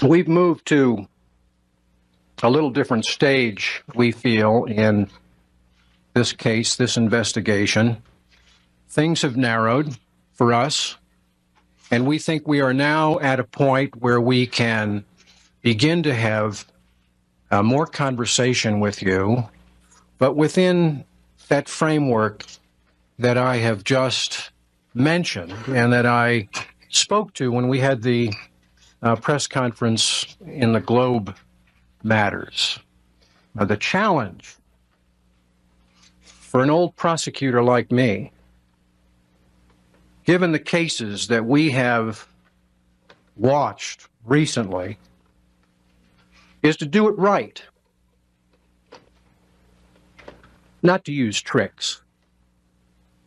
We've moved to a little different stage, we feel, in this case, this investigation. Things have narrowed for us, and we think we are now at a point where we can begin to have more conversation with you, but within that framework that I have just mentioned and that I spoke to when we had the press conference in the Globe Matters. The challenge for an old prosecutor like me, given the cases that we have watched recently, is to do it right, not to use tricks,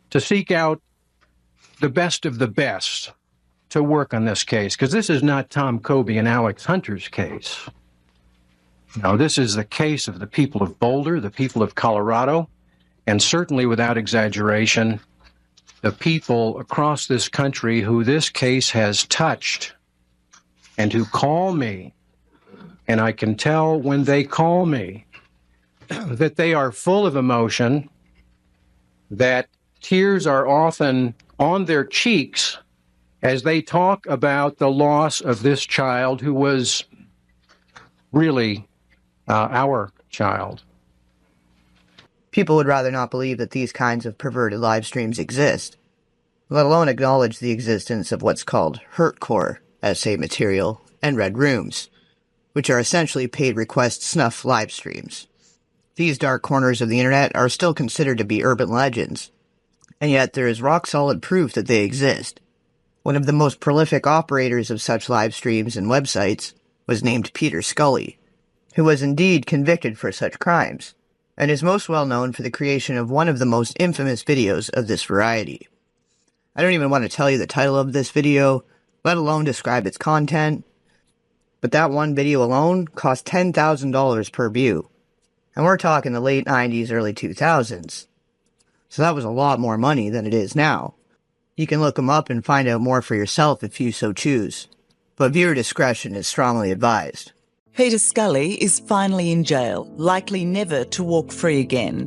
to seek out the best of the best to work on this case, because this is not Tom Kobe and Alex Hunter's case. No, this is the case of the people of Boulder, the people of Colorado, and certainly without exaggeration, the people across this country who this case has touched and who call me, and I can tell when they call me that they are full of emotion, that tears are often on their cheeks as they talk about the loss of this child who was really our child. People would rather not believe that these kinds of perverted live streams exist, let alone acknowledge the existence of what's called hurtcore essay material and red rooms, which are essentially paid request snuff live streams. These dark corners of the internet are still considered to be urban legends, and yet there is rock-solid proof that they exist. One of the most prolific operators of such live streams and websites was named Peter Scully, who was indeed convicted for such crimes, and is most well known for the creation of one of the most infamous videos of this variety. I don't even want to tell you the title of this video, let alone describe its content, but that one video alone cost $10,000 per view, and we're talking the late 90s, early 2000s. So that was a lot more money than it is now. You can look them up and find out more for yourself if you so choose, but viewer discretion is strongly advised. Peter Scully is finally in jail, likely never to walk free again.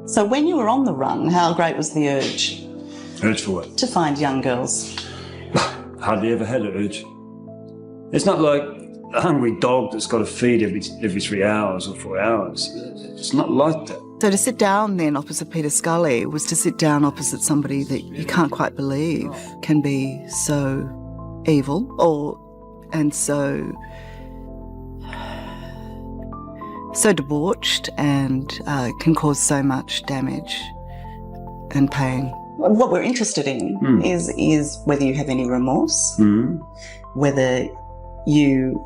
So when you were on the run, how great was the urge? Urge for what? To find young girls. Hardly ever had an urge. It's not like a hungry dog that's got to feed every 3 hours or 4 hours. It's not like that. So to sit down then opposite Peter Scully was to sit down opposite somebody that you can't quite believe can be so evil and so debauched and can cause so much damage and pain. What we're interested in is whether you have any remorse, whether you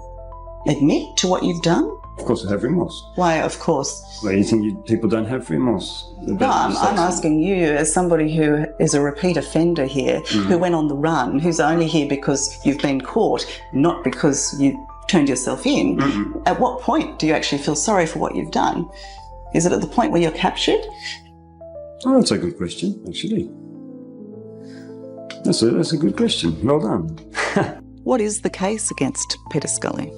admit to what you've done. Of course I have remorse. Why, of course? Well, you think people don't have remorse? No, I'm asking you as somebody who is a repeat offender here, who went on the run, who's only here because you've been caught, not because you turned yourself in. At what point do you actually feel sorry for what you've done? Is it at the point where you're captured? Oh, that's a good question, actually. That's a good question. Well done. What is the case against Peter Scully?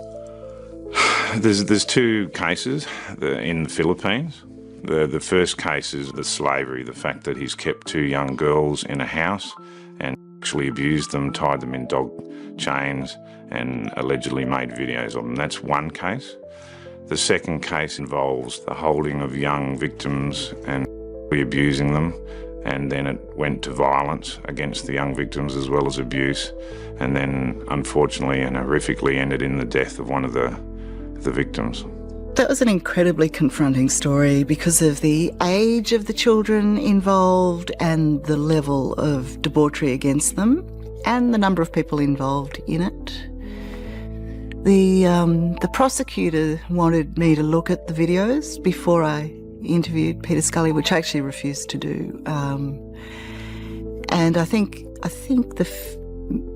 There's two cases in the Philippines. The first case is the slavery, the fact that he's kept two young girls in a house and actually abused them, tied them in dog chains and allegedly made videos of them. That's one case. The second case involves the holding of young victims and abusing them, and then it went to violence against the young victims as well as abuse, and then unfortunately and horrifically ended in the death of one of the victims. That was an incredibly confronting story because of the age of the children involved and the level of debauchery against them and the number of people involved in it. The prosecutor wanted me to look at the videos before I interviewed Peter Scully, which I actually refused to do. And I think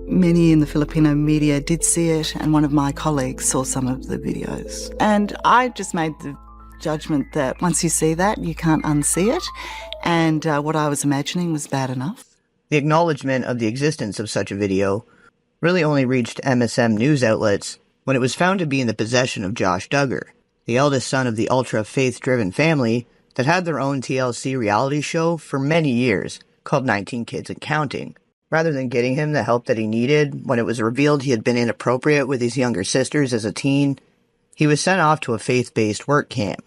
many in the Filipino media did see it, and one of my colleagues saw some of the videos. And I just made the judgment that once you see that, you can't unsee it, and what I was imagining was bad enough. The acknowledgement of the existence of such a video really only reached MSM news outlets when it was found to be in the possession of Josh Duggar, the eldest son of the ultra-faith-driven family that had their own TLC reality show for many years called 19 Kids and Counting. Rather than getting him the help that he needed when it was revealed he had been inappropriate with his younger sisters as a teen, he was sent off to a faith-based work camp.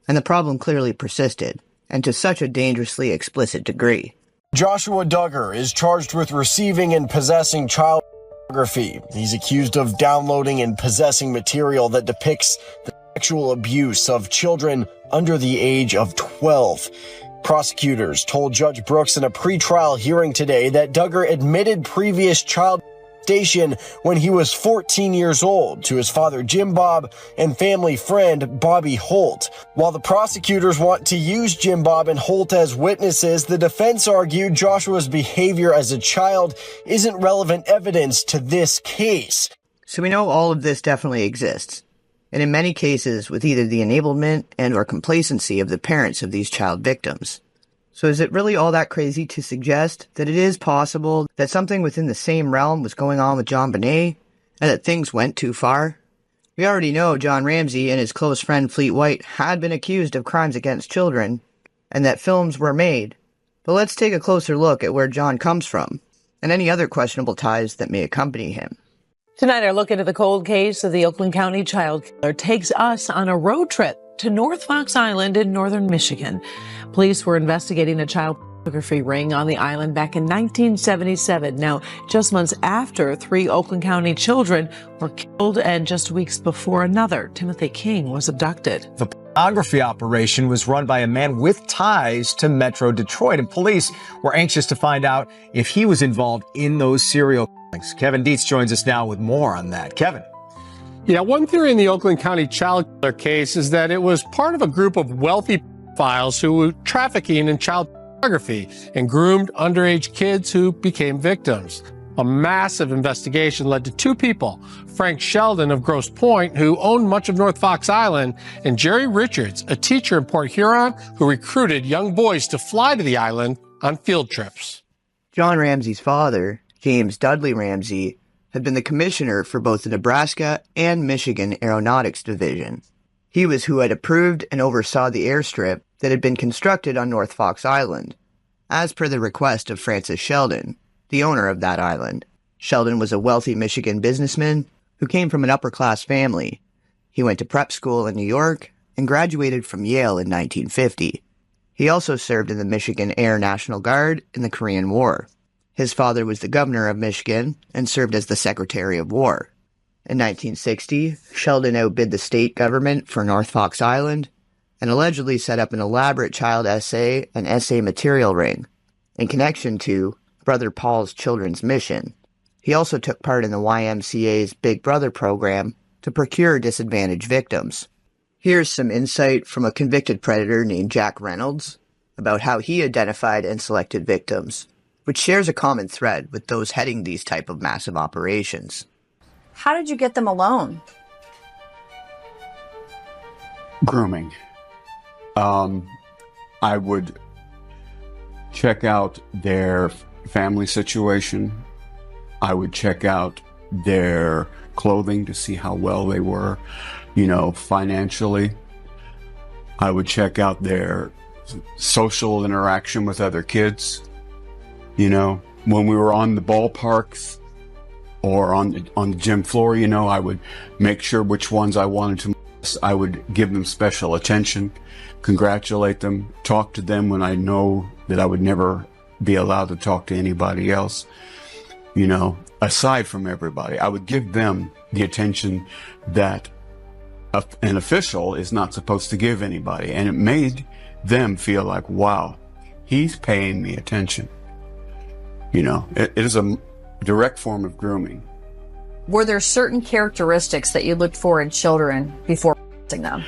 And the problem clearly persisted, and to such a dangerously explicit degree. Joshua Duggar is charged with receiving and possessing child pornography. He's accused of downloading and possessing material that depicts the sexual abuse of children under the age of 12. Prosecutors told Judge Brooks in a pretrial hearing today that Duggar admitted previous child molestation when he was 14 years old to his father Jim Bob and family friend Bobby Holt. While the prosecutors want to use Jim Bob and Holt as witnesses, the defense argued Joshua's behavior as a child isn't relevant evidence to this case. So we know all of this definitely exists, and in many cases with either the enablement and or complacency of the parents of these child victims. So is it really all that crazy to suggest that it is possible that something within the same realm was going on with JonBenet, and that things went too far? We already know John Ramsey and his close friend Fleet White had been accused of crimes against children, and that films were made. But let's take a closer look at where John comes from, and any other questionable ties that may accompany him. Tonight, our look into the cold case of the Oakland County child killer takes us on a road trip to North Fox Island in northern Michigan. Police were investigating a child pornography ring on the island back in 1977. Now, just months after 3 Oakland County children were killed and just weeks before another, Timothy King, was abducted. The pornography operation was run by a man with ties to Metro Detroit, and police were anxious to find out if he was involved in those serial killings. Kevin Dietz joins us now with more on that. Kevin. Yeah, one theory in the Oakland County child killer case is that it was part of a group of wealthy pedophiles who were trafficking in child pornography and groomed underage kids who became victims. A massive investigation led to 2 people, Frank Sheldon of Grosse Pointe, who owned much of North Fox Island, and Jerry Richards, a teacher in Port Huron who recruited young boys to fly to the island on field trips. John Ramsey's father, James Dudley Ramsey, had been the commissioner for both the Nebraska and Michigan Aeronautics Division. He was who had approved and oversaw the airstrip that had been constructed on North Fox Island, as per the request of Francis Sheldon, the owner of that island. Sheldon was a wealthy Michigan businessman who came from an upper-class family. He went to prep school in New York and graduated from Yale in 1950. He also served in the Michigan Air National Guard in the Korean War. His father was the governor of Michigan and served as the Secretary of War. In 1960, Sheldon outbid the state government for North Fox Island and allegedly set up an elaborate child essay and essay material ring in connection to Brother Paul's Children's Mission. He also took part in the YMCA's Big Brother program to procure disadvantaged victims. Here's some insight from a convicted predator named Jack Reynolds about how he identified and selected victims, which shares a common thread with those heading these type of massive operations. How did you get them alone? Grooming. I would check out their family situation. I would check out their clothing to see how well they were, financially. I would check out their social interaction with other kids. When we were on the ballparks or on the gym floor, I would make sure which ones I wanted to. I would give them special attention, congratulate them, talk to them when I know that I would never be allowed to talk to anybody else. Aside from everybody, I would give them the attention that an official is not supposed to give anybody. And it made them feel like, wow, he's paying me attention. It is a direct form of grooming. Were there certain characteristics that you looked for in children before seeing them?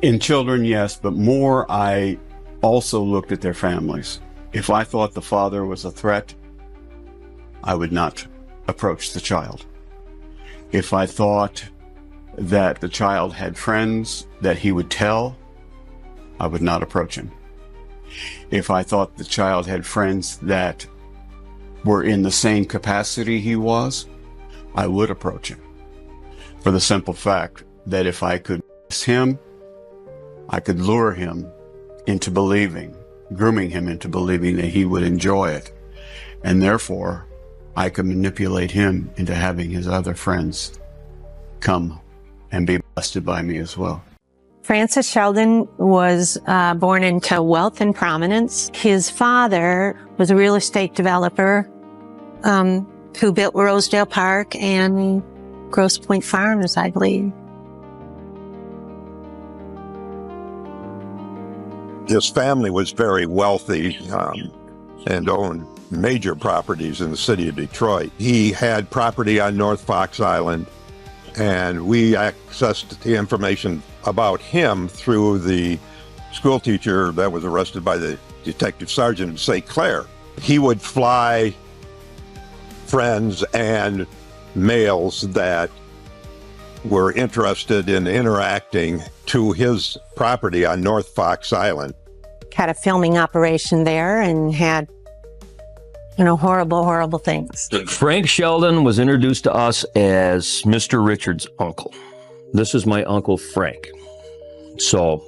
In children, yes, but more I also looked at their families. If I thought the father was a threat, I would not approach the child. If I thought that the child had friends that he would tell, I would not approach him. If I thought the child had friends that were in the same capacity he was, I would approach him. For the simple fact that if I could miss him, I could lure him into believing, grooming him into believing that he would enjoy it. And therefore, I could manipulate him into having his other friends come and be molested by me as well. Francis Sheldon was born into wealth and prominence. His father was a real estate developer who built Rosedale Park and Grosse Pointe Farms, I believe. His family was very wealthy and owned major properties in the city of Detroit. He had property on North Fox Island, and we accessed the information about him through the school teacher that was arrested by the detective sergeant in St. Clair. He would fly friends and males that were interested in interacting to his property on North Fox Island. Had a filming operation there and had, horrible, horrible things. Frank Sheldon was introduced to us as Mr. Richard's uncle. This is my Uncle Frank. So,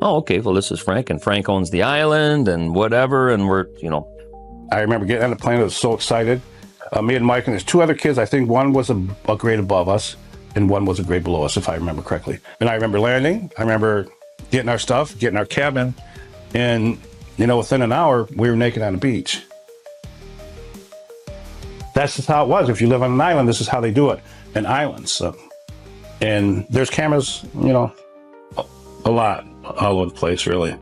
okay, well, this is Frank, and Frank owns the island and whatever, and we're, I remember getting on the plane, I was so excited. Me and Mike, and there's two other kids. I think one was a grade above us, and one was a grade below us, if I remember correctly. And I remember landing. I remember getting our stuff, getting our cabin, and, within an hour, we were naked on the beach. That's just how it was. If you live on an island, this is how they do it, in islands. So. And there's cameras, a lot all over the place, really.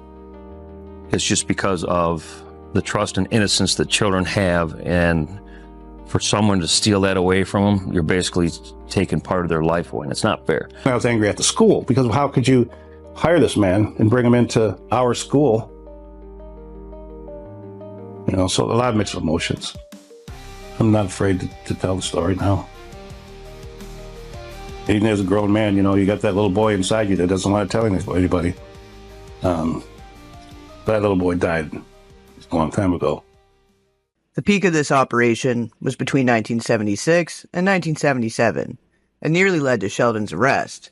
It's just because of the trust and innocence that children have, and for someone to steal that away from them, you're basically taking part of their life away, and it's not fair. I was angry at the school, because how could you hire this man and bring him into our school? So a lot of mixed emotions. I'm not afraid to tell the story now. Even as a grown man, you got that little boy inside you that doesn't want to tell anybody. That little boy died a long time ago. The peak of this operation was between 1976 and 1977, and nearly led to Sheldon's arrest.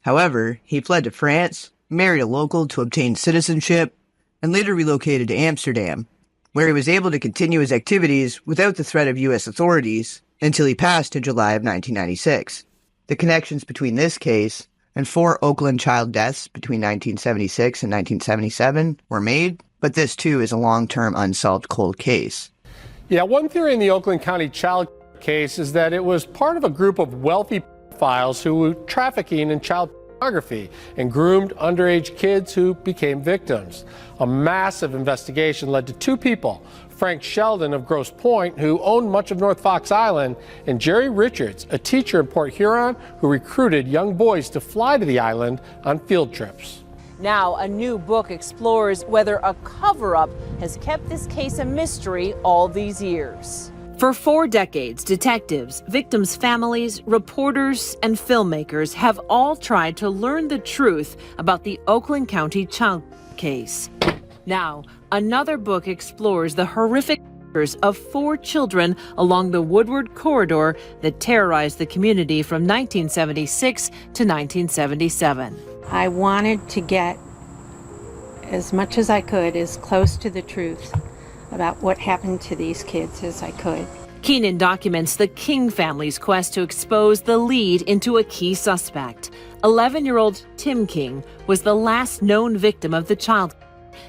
However, he fled to France, married a local to obtain citizenship, and later relocated to Amsterdam, where he was able to continue his activities without the threat of U.S. authorities until he passed in July of 1996. The connections between this case and 4 Oakland child deaths between 1976 and 1977 were made, but this too is a long-term unsolved cold case. Yeah, one theory in the Oakland County child case is that it was part of a group of wealthy pedophiles who were trafficking in child pornography and groomed underage kids who became victims. A massive investigation led to 2 people, Frank Sheldon of Grosse Pointe, who owned much of North Fox Island, and Jerry Richards, a teacher in Port Huron who recruited young boys to fly to the island on field trips. Now, a new book explores whether a cover-up has kept this case a mystery all these years. For 4 decades, detectives, victims' families, reporters, and filmmakers have all tried to learn the truth about the Oakland County child case. Now, another book explores the horrific murders of 4 children along the Woodward corridor that terrorized the community from 1976 to 1977. I wanted to get as much as I could, as close to the truth about what happened to these kids as I could. Keenan documents the King family's quest to expose the lead into a key suspect. 11-year-old Tim King was the last known victim of the child,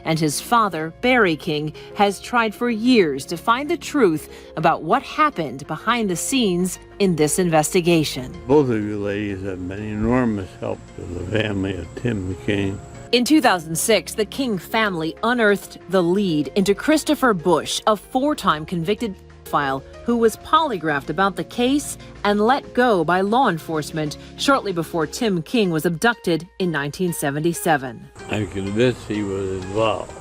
and his father, Barry King, has tried for years to find the truth about what happened behind the scenes in this investigation. Both of you ladies have been enormous help to the family of Tim King. In 2006, the King family unearthed the lead into Christopher Bush, a 4-time convicted pedophile who was polygraphed about the case and let go by law enforcement shortly before Tim King was abducted in 1977. I'm convinced he was involved.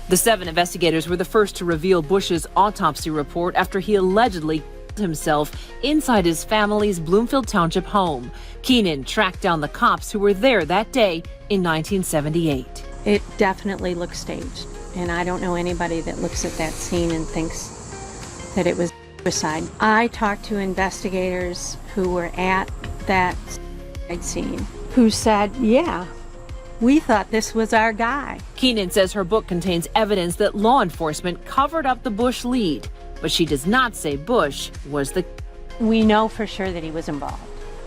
The 7 investigators were the first to reveal Bush's autopsy report after he allegedly killed himself inside his family's Bloomfield Township home. Keenan tracked down the cops who were there that day in 1978. It definitely looks staged, and I don't know anybody that looks at that scene and thinks that it was suicide. I talked to investigators who were at that scene who said, yeah, we thought this was our guy. Keenan says her book contains evidence that law enforcement covered up the Bush lead, but she does not say Bush was the... We know for sure that he was involved,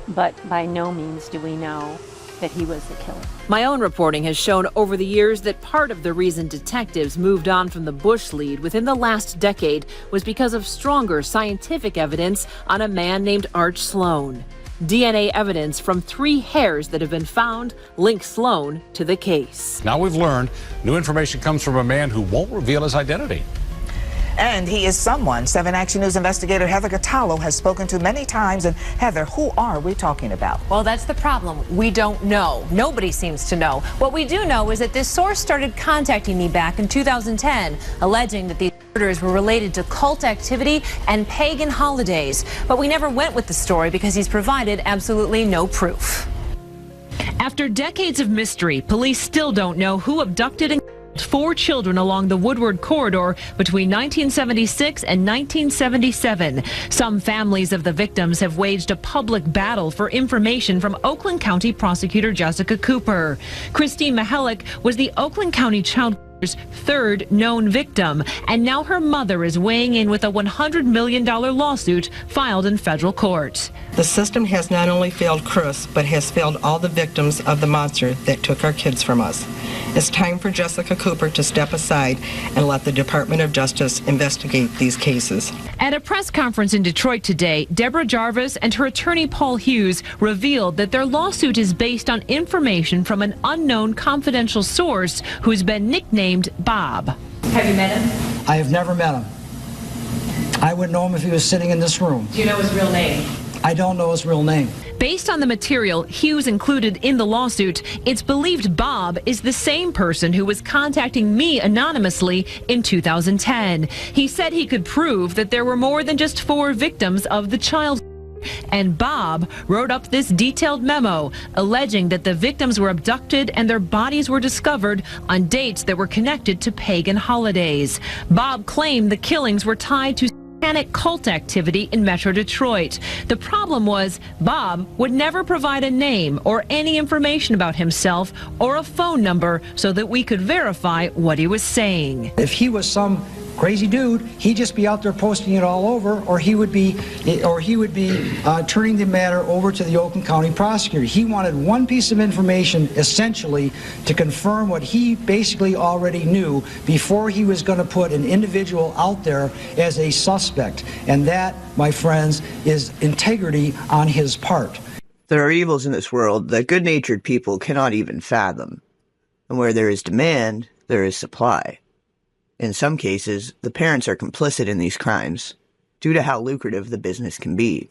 but by no means do we know that he was the killer. My own reporting has shown over the years that part of the reason detectives moved on from the Bush lead within the last decade was because of stronger scientific evidence on a man named Arch Sloan. DNA evidence from 3 hairs that have been found link Sloan to the case. Now we've learned new information comes from a man who won't reveal his identity. And he is someone 7 Action News investigator Heather Catallo has spoken to many times. And Heather, who are we talking about? Well, that's the problem. We don't know. Nobody seems to know. What we do know is that this source started contacting me back in 2010, alleging that these murders were related to cult activity and pagan holidays. But we never went with the story because he's provided absolutely no proof. After decades of mystery, police still don't know who abducted and 4 children along the Woodward corridor between 1976 and 1977. Some families of the victims have waged a public battle for information from Oakland County prosecutor Jessica Cooper. Christine Mahalik was the Oakland County child 3rd known victim, and now her mother is weighing in with a $100 million lawsuit filed in federal court. The system has not only failed Chris, but has failed all the victims of the monster that took our kids from us. It's time for Jessica Cooper to step aside and let the Department of Justice investigate these cases. At a press conference in Detroit today, Deborah Jarvis and her attorney Paul Hughes revealed that their lawsuit is based on information from an unknown confidential source who's been nicknamed Bob. Have you met him? I have never met him. I would know him if he was sitting in this room. Do you know his real name? I don't know his real name. Based on the material Hughes included in the lawsuit, it's believed Bob is the same person who was contacting me anonymously in 2010. He said he could prove that there were more than just 4 victims of the child. And Bob wrote up this detailed memo alleging that the victims were abducted and their bodies were discovered on dates that were connected to pagan holidays. Bob claimed the killings were tied to satanic cult activity in Metro Detroit. The problem was Bob would never provide a name or any information about himself or a phone number so that we could verify what he was saying. If he was some crazy dude, he'd just be out there posting it all over, or he would be turning the matter over to the Oakland County prosecutor. He wanted one piece of information, essentially, to confirm what he basically already knew before he was going to put an individual out there as a suspect. And that, my friends, is integrity on his part. There are evils in this world that good-natured people cannot even fathom. And where there is demand, there is supply. In some cases, the parents are complicit in these crimes due to how lucrative the business can be.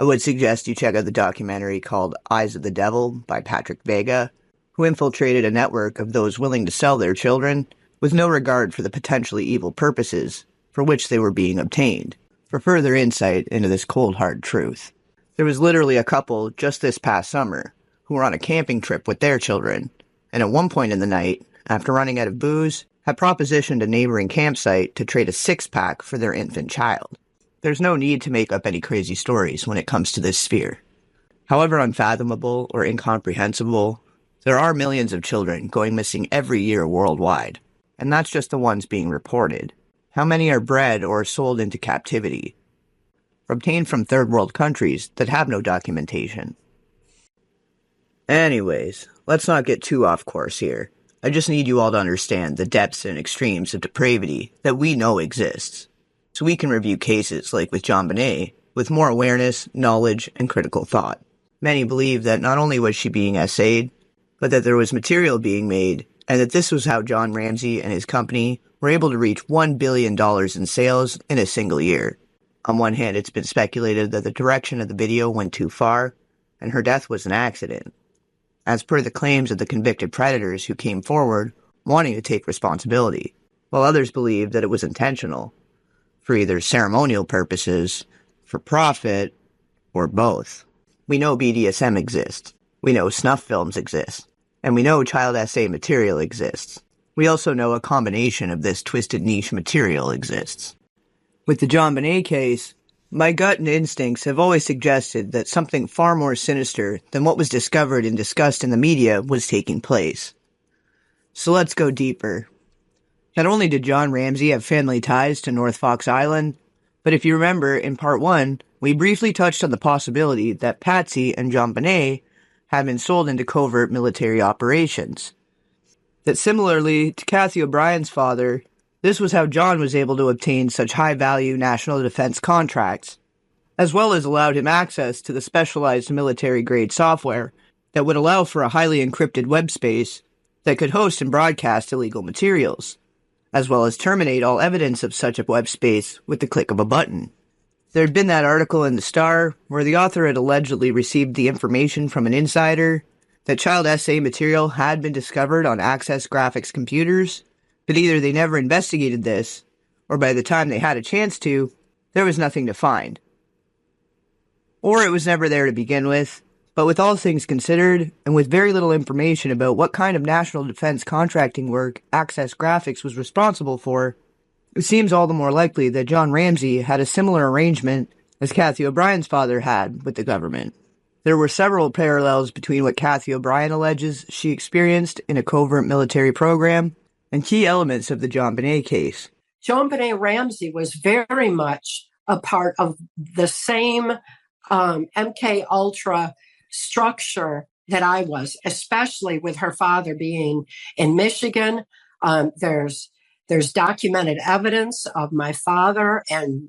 I would suggest you check out the documentary called Eyes of the Devil by Patrick Vega, who infiltrated a network of those willing to sell their children with no regard for the potentially evil purposes for which they were being obtained, for further insight into this cold hard truth. There was literally a couple just this past summer who were on a camping trip with their children, and at one point in the night, after running out of booze, had propositioned a neighboring campsite to trade a 6-pack for their infant child. There's no need to make up any crazy stories when it comes to this sphere. However unfathomable or incomprehensible, there are millions of children going missing every year worldwide, and that's just the ones being reported. How many are bred or sold into captivity, obtained from third world countries that have no documentation? Anyways, let's not get too off course here. I just need you all to understand the depths and extremes of depravity that we know exists, so we can review cases like with JonBenet with more awareness, knowledge, and critical thought. Many believe that not only was she being essayed, but that there was material being made, and that this was how John Ramsey and his company were able to reach $1 billion in sales in a single year. On one hand, it's been speculated that the direction of the video went too far, and her death was an accident, as per the claims of the convicted predators who came forward wanting to take responsibility, while others believed that it was intentional, for either ceremonial purposes, for profit, or both. We know BDSM exists, we know snuff films exist, and we know child essay material exists. We also know a combination of this twisted niche material exists. With the JonBenet case, My gut and instincts have always suggested that something far more sinister than what was discovered and discussed in the media was taking place. So let's go deeper. Not only did John Ramsey have family ties to North Fox Island, but if you remember, in part 1, we briefly touched on the possibility that Patsy and JonBenet had been sold into covert military operations. That similarly to Kathy O'Brien's father, this was how John was able to obtain such high-value national defense contracts, as well as allowed him access to the specialized military-grade software that would allow for a highly encrypted web space that could host and broadcast illegal materials, as well as terminate all evidence of such a web space with the click of a button. There had been that article in the Star where the author had allegedly received the information from an insider that child essay material had been discovered on Access Graphics computers, but either they never investigated this, or by the time they had a chance to, there was nothing to find. Or it was never there to begin with, but with all things considered, and with very little information about what kind of national defense contracting work Access Graphics was responsible for, it seems all the more likely that John Ramsey had a similar arrangement as Kathy O'Brien's father had with the government. There were several parallels between what Kathy O'Brien alleges she experienced in a covert military program and key elements of the JonBenet case. JonBenet Ramsay was very much a part of the same MK Ultra structure that I was, especially with her father being in Michigan. There's documented evidence of my father and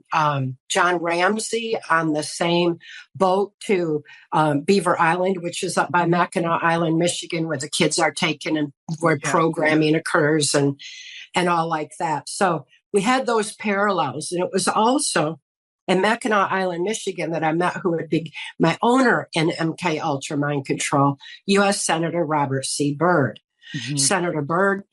John Ramsey on the same boat to Beaver Island, which is up by Mackinac Island, Michigan, where the kids are taken and where programming occurs and all like that. So we had those parallels. And it was also in Mackinac Island, Michigan, that I met who would be my owner in MK Ultra Mind Control, U.S. Senator Robert C. Byrd. Mm-hmm. Senator Byrd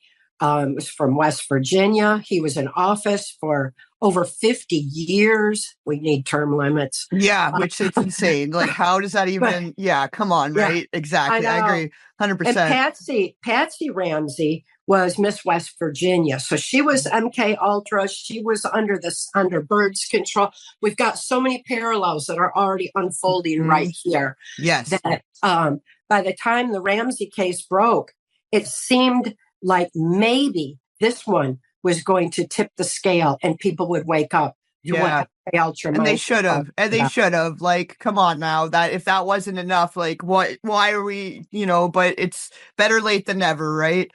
was from West Virginia. He was in office for over 50 years. We need term limits. Yeah, which is insane. Like, how does that even... come on, right? Yeah, exactly. I agree. 100%. And Patsy Ramsey was Miss West Virginia. So she was MK Ultra. She was under Byrd's control. We've got so many parallels that are already unfolding right here. Yes. That by the time the Ramsey case broke, it seemed like maybe this one was going to tip the scale and people would wake up to what Ultra. And they should have. And they should have. Like, come on now. That if that wasn't enough, like, why are we, but it's better late than never, right?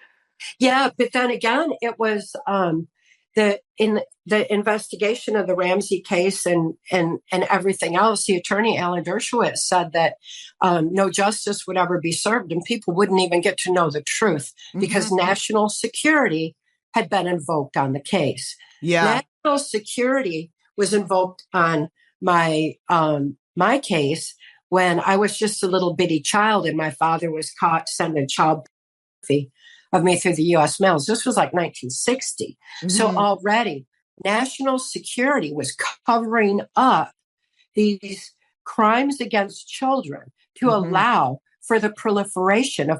Yeah, but then again, it was the investigation of the Ramsey case and everything else. The attorney Alan Dershowitz said that no justice would ever be served, and people wouldn't even get to know the truth because national security had been invoked on the case. Yeah, national security was invoked on my case when I was just a little bitty child, and my father was caught sending child pornography of me through the U.S. mails. This was like 1960. So already national security was covering up these crimes against children to allow for the proliferation of.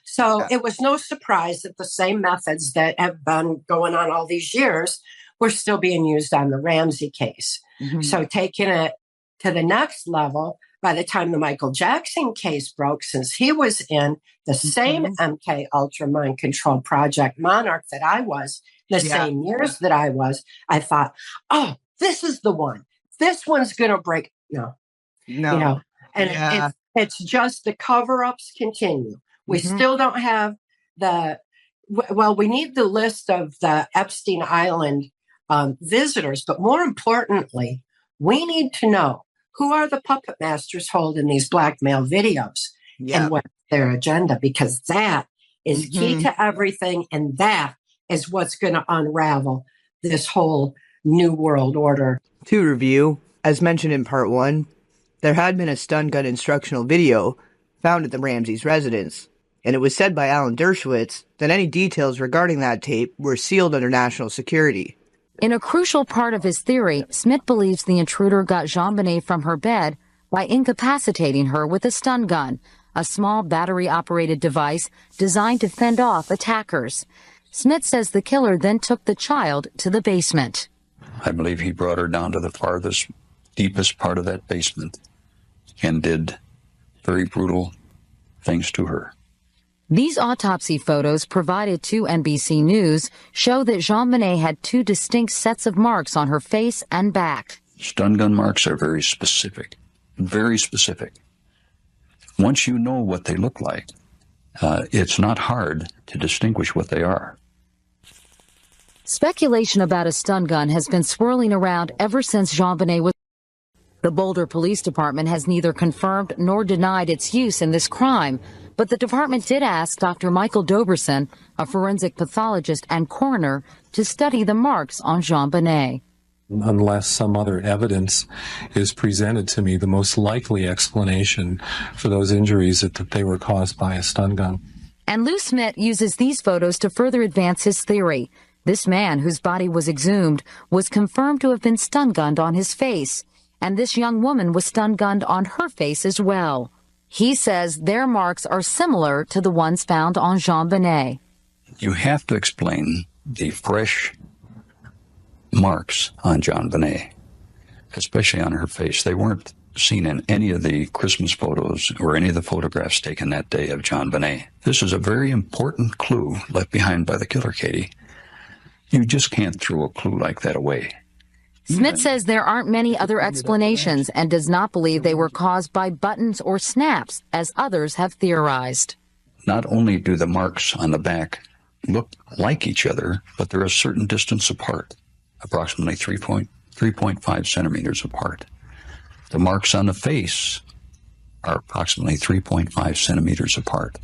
So it was no surprise that the same methods that have been going on all these years were still being used on the Ramsey case. So taking it to the next level, by the time the Michael Jackson case broke, since he was in the same MK Ultra Mind Control Project Monarch that I was, the same years that I was, I thought, oh, this is the one. This one's going to break. No. And it's just the cover-ups continue. We still don't have we need the list of the Epstein Island visitors, but more importantly, we need to know who are the puppet masters holding these blackmail videos and what's their agenda, because that is key to everything. And that is what's going to unravel this whole new world order. To review, as mentioned in part 1, there had been a stun gun instructional video found at the Ramsey's residence, and it was said by Alan Dershowitz that any details regarding that tape were sealed under national security. In a crucial part of his theory, Smith believes the intruder got JonBenet from her bed by incapacitating her with a stun gun, a small battery-operated device designed to fend off attackers. Smith says the killer then took the child to the basement. I believe he brought her down to the farthest, deepest part of that basement and did very brutal things to her. These autopsy photos provided to NBC News show that JonBenet had two distinct sets of marks on her face and back. Stun gun marks are very specific, very specific. Once you know what they look like, it's not hard to distinguish what they are. Speculation about a stun gun has been swirling around ever since JonBenet was. The Boulder Police Department has neither confirmed nor denied its use in this crime, but the department did ask Dr. Michael Doberson, a forensic pathologist and coroner, to study the marks on JonBenet. Unless some other evidence is presented to me, the most likely explanation for those injuries is that they were caused by a stun gun. And Lou Smith uses these photos to further advance his theory. This man, whose body was exhumed, was confirmed to have been stun-gunned on his face, and this young woman was stun-gunned on her face as well. He says their marks are similar to the ones found on JonBenet. You have to explain the fresh marks on JonBenet, especially on her face. They weren't seen in any of the Christmas photos or any of the photographs taken that day of JonBenet. This is a very important clue left behind by the killer, Katie. You just can't throw a clue like that away. Smith says there aren't many other explanations and does not believe they were caused by buttons or snaps, as others have theorized. Not only do the marks on the back look like each other, but they're a certain distance apart, approximately 3.5 centimeters apart. The marks on the face are approximately 3.5 centimeters apart.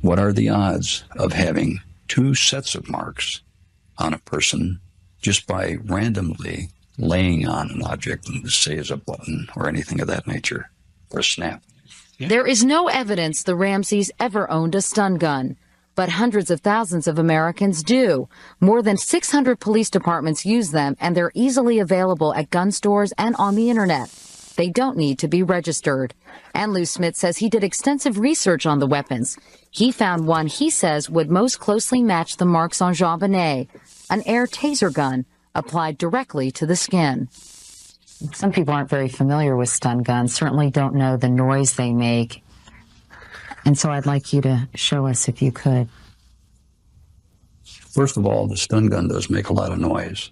What are the odds of having two sets of marks on a person just by randomly laying on an object, say as a button or anything of that nature, or a snap? There is no evidence the Ramseys ever owned a stun gun, but hundreds of thousands of Americans do. More than 600 police departments use them, and they're easily available at gun stores and on the internet. They don't need to be registered. And Lou Smith says he did extensive research on the weapons. He found one he says would most closely match the marks on JonBenet, an air taser gun applied directly to the skin. Some people aren't very familiar with stun guns, certainly don't know the noise they make. And so I'd like you to show us if you could. First of all, the stun gun does make a lot of noise.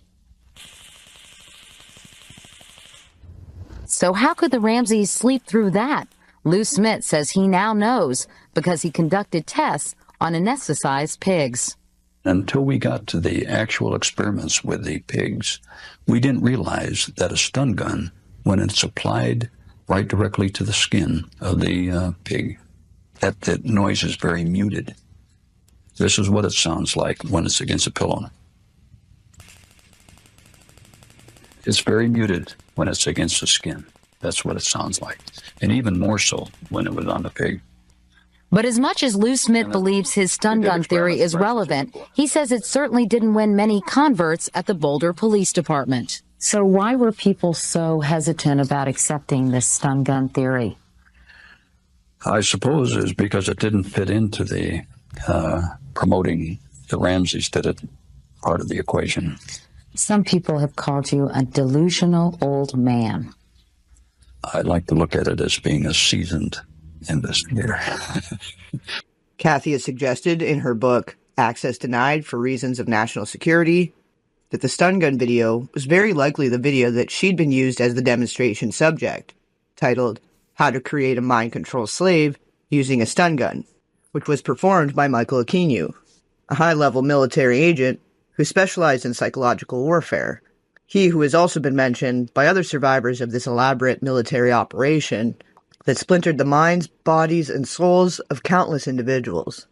So how could the Ramseys sleep through that? Lou Smith says he now knows because he conducted tests on anesthetized pigs. Until we got to the actual experiments with the pigs, we didn't realize that a stun gun, when it's applied right directly to the skin of the pig, that the noise is very muted. This is what it sounds like when it's against a pillow. It's very muted when it's against the skin. That's what it sounds like. And even more so when it was on the pig. But as much as Lou Smith believes his stun gun theory is relevant, he says it certainly didn't win many converts at the Boulder Police Department. So why were people so hesitant about accepting this stun gun theory? I suppose it's because it didn't fit into the promoting the Ramseys did it part of the equation. Some people have called you a delusional old man. I'd like to look at it as being a seasoned investigator. Kathy has suggested in her book, Access Denied for Reasons of National Security, that the stun gun video was very likely the video that she'd been used as the demonstration subject, titled How to Create a Mind Control Slave Using a Stun Gun, which was performed by Michael Aquino, a high-level military agent who specialized in psychological warfare. He who has also been mentioned by other survivors of this elaborate military operation that splintered the minds, bodies, and souls of countless individuals.